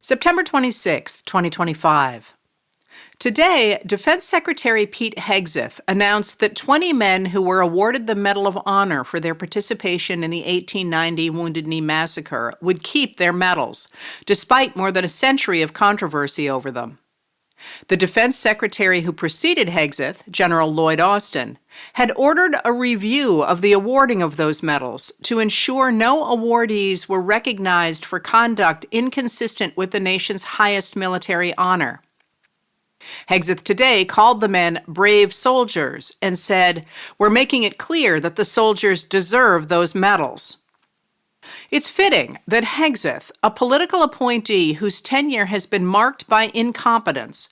September 26, 2025. Today, Defense Secretary Pete Hegseth announced that 20 men who were awarded the Medal of Honor for their participation in the 1890 Wounded Knee Massacre would keep their medals, despite more than a century of controversy over them. The defense secretary who preceded Hegseth, General Lloyd Austin, had ordered a review of the awarding of those medals to ensure no awardees were recognized for conduct inconsistent with the nation's highest military honor. Hegseth today called the men brave soldiers and said, "We're making it clear that the soldiers deserve those medals." It's fitting that Hegseth, a political appointee whose tenure has been marked by incompetence,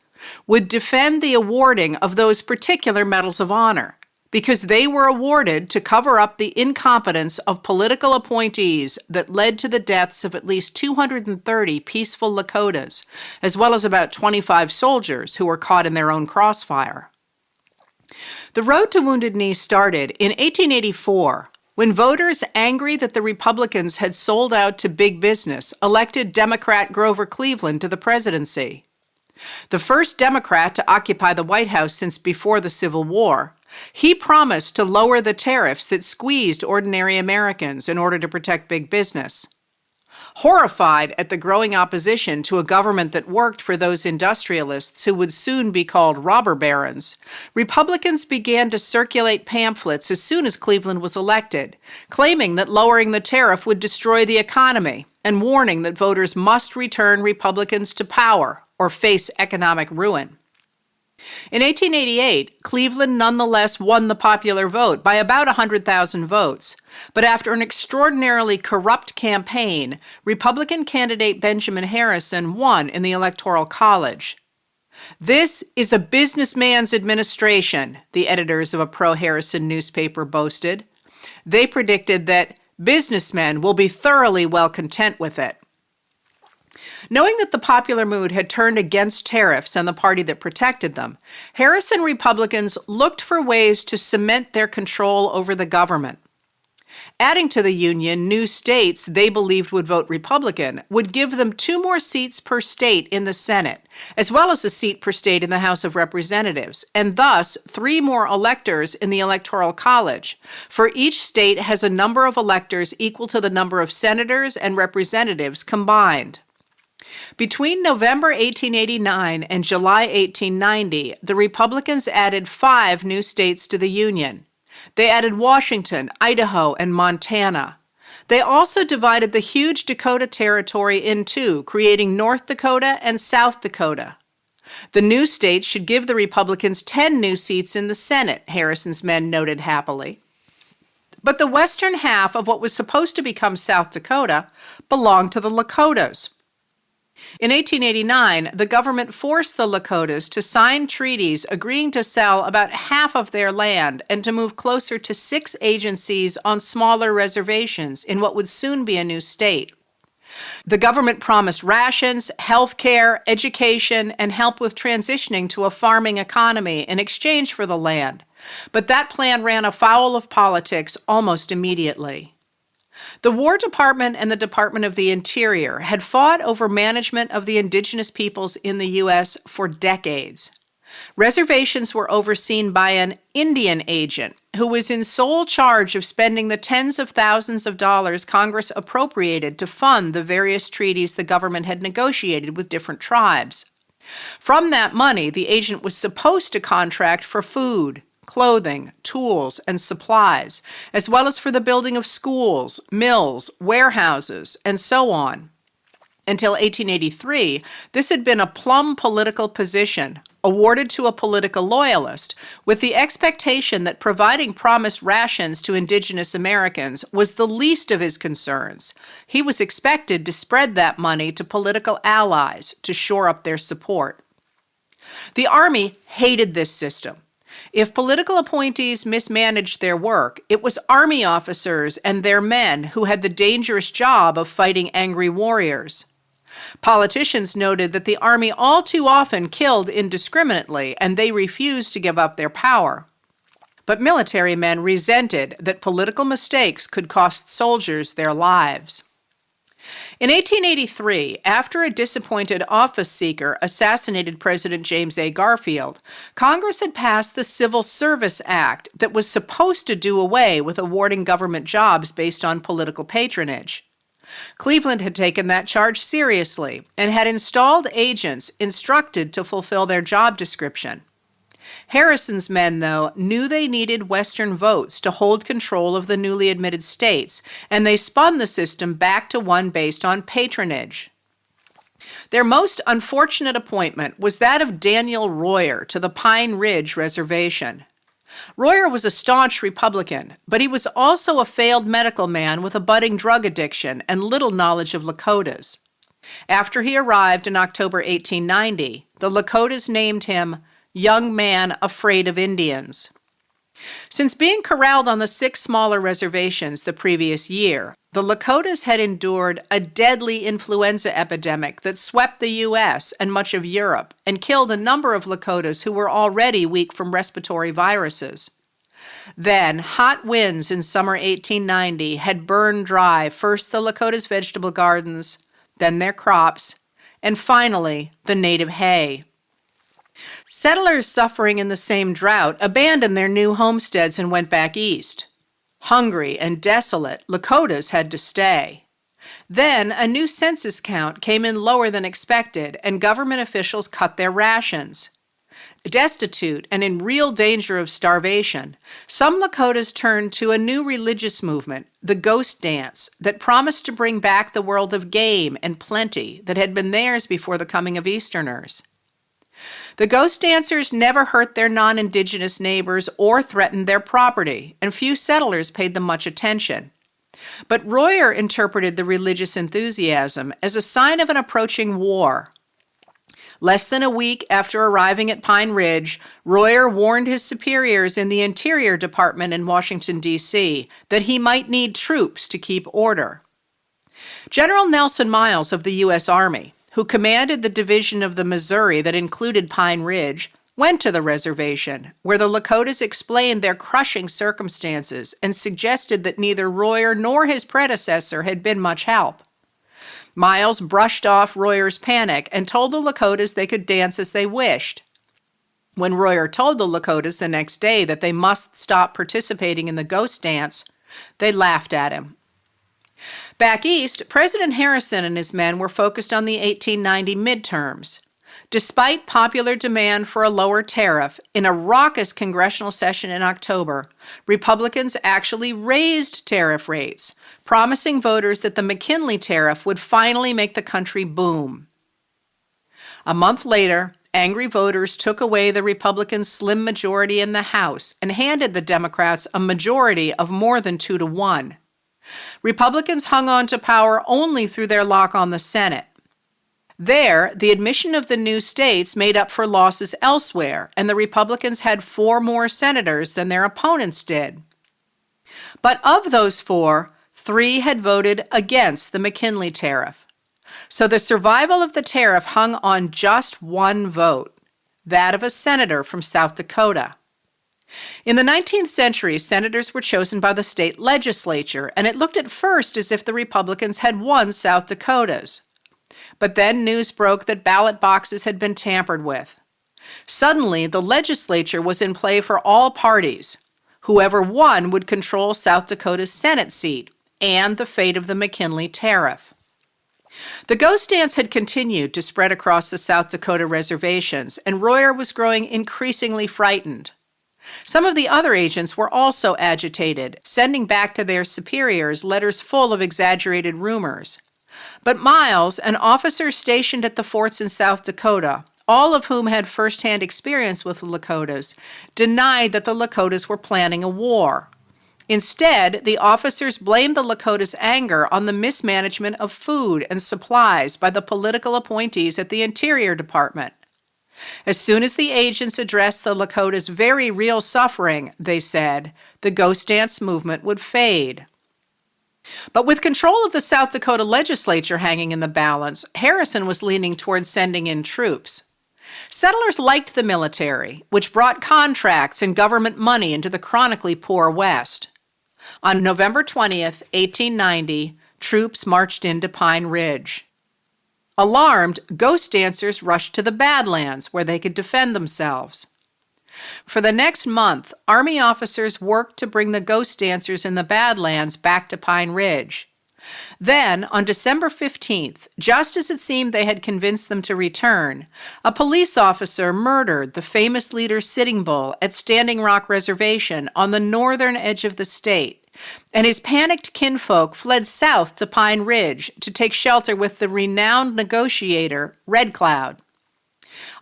would defend the awarding of those particular medals of honor, because they were awarded to cover up the incompetence of political appointees that led to the deaths of at least 230 peaceful Lakotas, as well as about 25 soldiers who were caught in their own crossfire. The road to Wounded Knee started in 1884, when voters, angry that the Republicans had sold out to big business, elected Democrat Grover Cleveland to the presidency. The first Democrat to occupy the White House since before the Civil War, he promised to lower the tariffs that squeezed ordinary Americans in order to protect big business. Horrified at the growing opposition to a government that worked for those industrialists who would soon be called robber barons, Republicans began to circulate pamphlets as soon as Cleveland was elected, claiming that lowering the tariff would destroy the economy and warning that voters must return Republicans to power or face economic ruin. In 1888, Cleveland nonetheless won the popular vote by about 100,000 votes, but after an extraordinarily corrupt campaign, Republican candidate Benjamin Harrison won in the Electoral College. "This is a businessman's administration," the editors of a pro-Harrison newspaper boasted. They predicted that businessmen will be thoroughly well content with it. Knowing that the popular mood had turned against tariffs and the party that protected them, Harrison Republicans looked for ways to cement their control over the government. Adding to the Union new states they believed would vote Republican would give them 2 more seats per state in the Senate, as well as a seat per state in the House of Representatives, and thus 3 more electors in the Electoral College, for each state has a number of electors equal to the number of senators and representatives combined. Between November 1889 and July 1890, the Republicans added 5 new states to the Union. They added Washington, Idaho, and Montana. They also divided the huge Dakota Territory in 2, creating North Dakota and South Dakota. The new states should give the Republicans 10 new seats in the Senate, Harrison's men noted happily. But the western half of what was supposed to become South Dakota belonged to the Lakotas. In 1889, the government forced the Lakotas to sign treaties agreeing to sell about half of their land and to move closer to 6 agencies on smaller reservations in what would soon be a new state. The government promised rations, health care, education, and help with transitioning to a farming economy in exchange for the land, but that plan ran afoul of politics almost immediately. The War Department and the Department of the Interior had fought over management of the indigenous peoples in the U.S. for decades. Reservations were overseen by an Indian agent who was in sole charge of spending the tens of thousands of dollars Congress appropriated to fund the various treaties the government had negotiated with different tribes. From that money, the agent was supposed to contract for food, clothing, tools, and supplies, as well as for the building of schools, mills, warehouses, and so on. Until 1883, this had been a plum political position, awarded to a political loyalist, with the expectation that providing promised rations to indigenous Americans was the least of his concerns. He was expected to spread that money to political allies to shore up their support. The Army hated this system. If political appointees mismanaged their work, it was Army officers and their men who had the dangerous job of fighting angry warriors. Politicians noted that the Army all too often killed indiscriminately, and they refused to give up their power. But military men resented that political mistakes could cost soldiers their lives. In 1883, after a disappointed office seeker assassinated President James A. Garfield, Congress had passed the Civil Service Act that was supposed to do away with awarding government jobs based on political patronage. Cleveland had taken that charge seriously and had installed agents instructed to fulfill their job description. Harrison's men, though, knew they needed Western votes to hold control of the newly admitted states, and they spun the system back to one based on patronage. Their most unfortunate appointment was that of Daniel Royer to the Pine Ridge Reservation. Royer was a staunch Republican, but he was also a failed medical man with a budding drug addiction and little knowledge of Lakotas. After he arrived in October 1890, the Lakotas named him Young Man Afraid of Indians. Since being corralled on the 6 smaller reservations the previous year, the Lakotas had endured a deadly influenza epidemic that swept the U.S. and much of Europe and killed a number of Lakotas who were already weak from respiratory viruses. Then, hot winds in summer 1890 had burned dry first the Lakotas' vegetable gardens, then their crops, and finally the native hay. Settlers suffering in the same drought abandoned their new homesteads and went back east. Hungry and desolate, Lakotas had to stay. Then a new census count came in lower than expected, and government officials cut their rations. Destitute and in real danger of starvation, some Lakotas turned to a new religious movement, the ghost dance, that promised to bring back the world of game and plenty that had been theirs before the coming of Easterners. The ghost dancers never hurt their non-indigenous neighbors or threatened their property, and few settlers paid them much attention. But Royer interpreted the religious enthusiasm as a sign of an approaching war. Less than a week after arriving at Pine Ridge, Royer warned his superiors in the Interior Department in Washington, D.C., that he might need troops to keep order. General Nelson Miles of the U.S. Army, who commanded the division of the Missouri that included Pine Ridge, went to the reservation, where the Lakotas explained their crushing circumstances and suggested that neither Royer nor his predecessor had been much help. Miles brushed off Royer's panic and told the Lakotas they could dance as they wished. When Royer told the Lakotas the next day that they must stop participating in the ghost dance, they laughed at him. Back east, President Harrison and his men were focused on the 1890 midterms. Despite popular demand for a lower tariff, in a raucous congressional session in October, Republicans actually raised tariff rates, promising voters that the McKinley tariff would finally make the country boom. A month later, angry voters took away the Republicans' slim majority in the House and handed the Democrats a majority of more than 2-1. Republicans hung on to power only through their lock on the Senate. There, the admission of the new states made up for losses elsewhere, and the Republicans had 4 more senators than their opponents did. But of those 4, 3 had voted against the McKinley tariff. So the survival of the tariff hung on just one vote, that of a senator from South Dakota. In the 19th century, senators were chosen by the state legislature, and it looked at first as if the Republicans had won South Dakota's. But then news broke that ballot boxes had been tampered with. Suddenly, the legislature was in play for all parties. Whoever won would control South Dakota's Senate seat and the fate of the McKinley tariff. The ghost dance had continued to spread across the South Dakota reservations, and Royer was growing increasingly frightened. Some of the other agents were also agitated, sending back to their superiors letters full of exaggerated rumors. But Miles, an officer stationed at the forts in South Dakota, all of whom had first-hand experience with the Lakotas, denied that the Lakotas were planning a war. Instead, the officers blamed the Lakotas' anger on the mismanagement of food and supplies by the political appointees at the Interior Department. As soon as the agents addressed the Lakotas' very real suffering, they said, the ghost dance movement would fade. But with control of the South Dakota legislature hanging in the balance, Harrison was leaning towards sending in troops. Settlers liked the military, which brought contracts and government money into the chronically poor West. On November 20th, 1890, troops marched into Pine Ridge. Alarmed, ghost dancers rushed to the Badlands where they could defend themselves. For the next month, Army officers worked to bring the ghost dancers in the Badlands back to Pine Ridge. Then, on December 15th, just as it seemed they had convinced them to return, a police officer murdered the famous leader Sitting Bull at Standing Rock Reservation on the northern edge of the state, and his panicked kinfolk fled south to Pine Ridge to take shelter with the renowned negotiator, Red Cloud.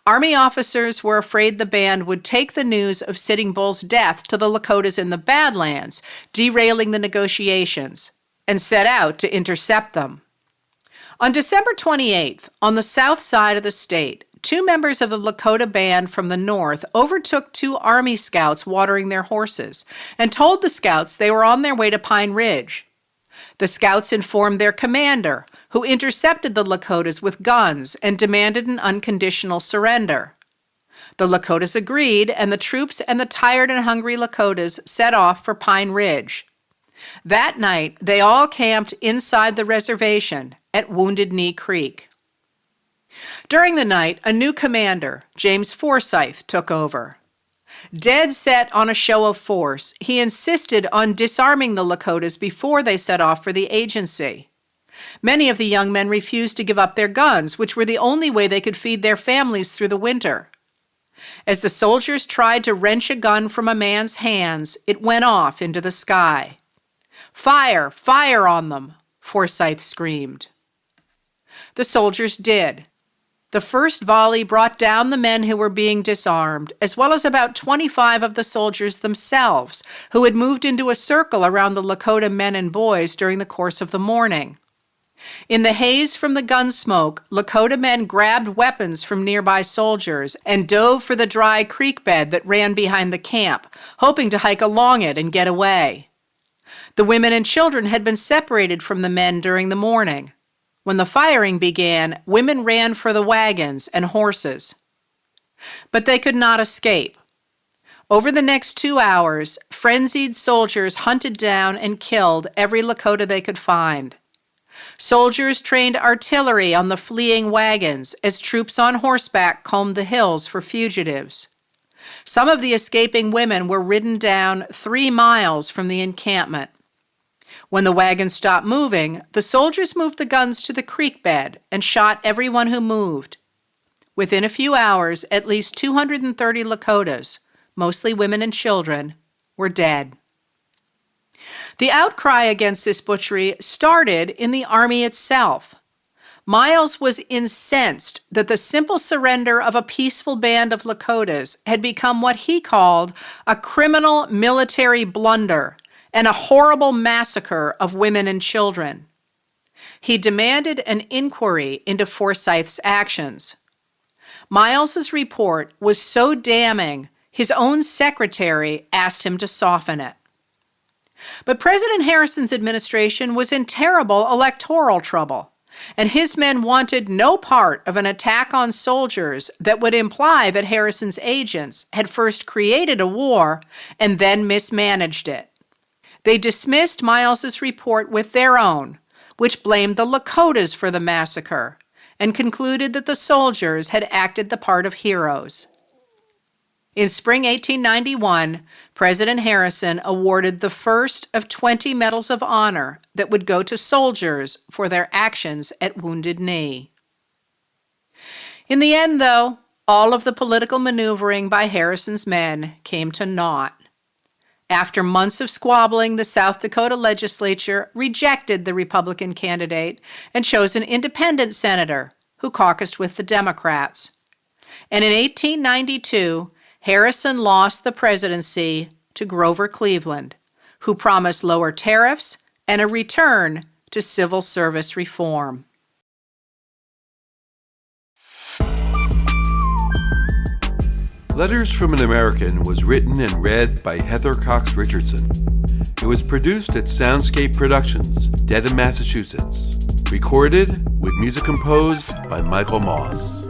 Army officers were afraid the band would take the news of Sitting Bull's death to the Lakotas in the Badlands, derailing the negotiations, and set out to intercept them. On December 28th, on the south side of the state, 2 members of the Lakota band from the north overtook 2 Army scouts watering their horses and told the scouts they were on their way to Pine Ridge. The scouts informed their commander, who intercepted the Lakotas with guns and demanded an unconditional surrender. The Lakotas agreed, and the troops and the tired and hungry Lakotas set off for Pine Ridge. That night, they all camped inside the reservation at Wounded Knee Creek. During the night, a new commander, James Forsyth, took over. Dead set on a show of force, he insisted on disarming the Lakotas before they set off for the agency. Many of the young men refused to give up their guns, which were the only way they could feed their families through the winter. As the soldiers tried to wrench a gun from a man's hands, it went off into the sky. "Fire! Fire on them!" Forsyth screamed. The soldiers did. The first volley brought down the men who were being disarmed, as well as about 25 of the soldiers themselves, who had moved into a circle around the Lakota men and boys during the course of the morning. In the haze from the gun smoke, Lakota men grabbed weapons from nearby soldiers and dove for the dry creek bed that ran behind the camp, hoping to hike along it and get away. The women and children had been separated from the men during the morning. When the firing began, women ran for the wagons and horses. But they could not escape. Over the next 2 hours, frenzied soldiers hunted down and killed every Lakota they could find. Soldiers trained artillery on the fleeing wagons as troops on horseback combed the hills for fugitives. Some of the escaping women were ridden down 3 miles from the encampment. When the wagons stopped moving, the soldiers moved the guns to the creek bed and shot everyone who moved. Within a few hours, at least 230 Lakotas, mostly women and children, were dead. The outcry against this butchery started in the Army itself. Miles was incensed that the simple surrender of a peaceful band of Lakotas had become what he called a criminal military blunder and a horrible massacre of women and children. He demanded an inquiry into Forsyth's actions. Miles's report was so damning, his own secretary asked him to soften it. But President Harrison's administration was in terrible electoral trouble, and his men wanted no part of an attack on soldiers that would imply that Harrison's agents had first created a war and then mismanaged it. They dismissed Miles's report with their own, which blamed the Lakotas for the massacre, and concluded that the soldiers had acted the part of heroes. In spring 1891, President Harrison awarded the first of 20 Medals of Honor that would go to soldiers for their actions at Wounded Knee. In the end, though, all of the political maneuvering by Harrison's men came to naught. After months of squabbling, the South Dakota legislature rejected the Republican candidate and chose an independent senator who caucused with the Democrats. And in 1892, Harrison lost the presidency to Grover Cleveland, who promised lower tariffs and a return to civil service reform. Letters from an American was written and read by Heather Cox Richardson. It was produced at Soundscape Productions, Dedham, Massachusetts. Recorded with music composed by Michael Moss.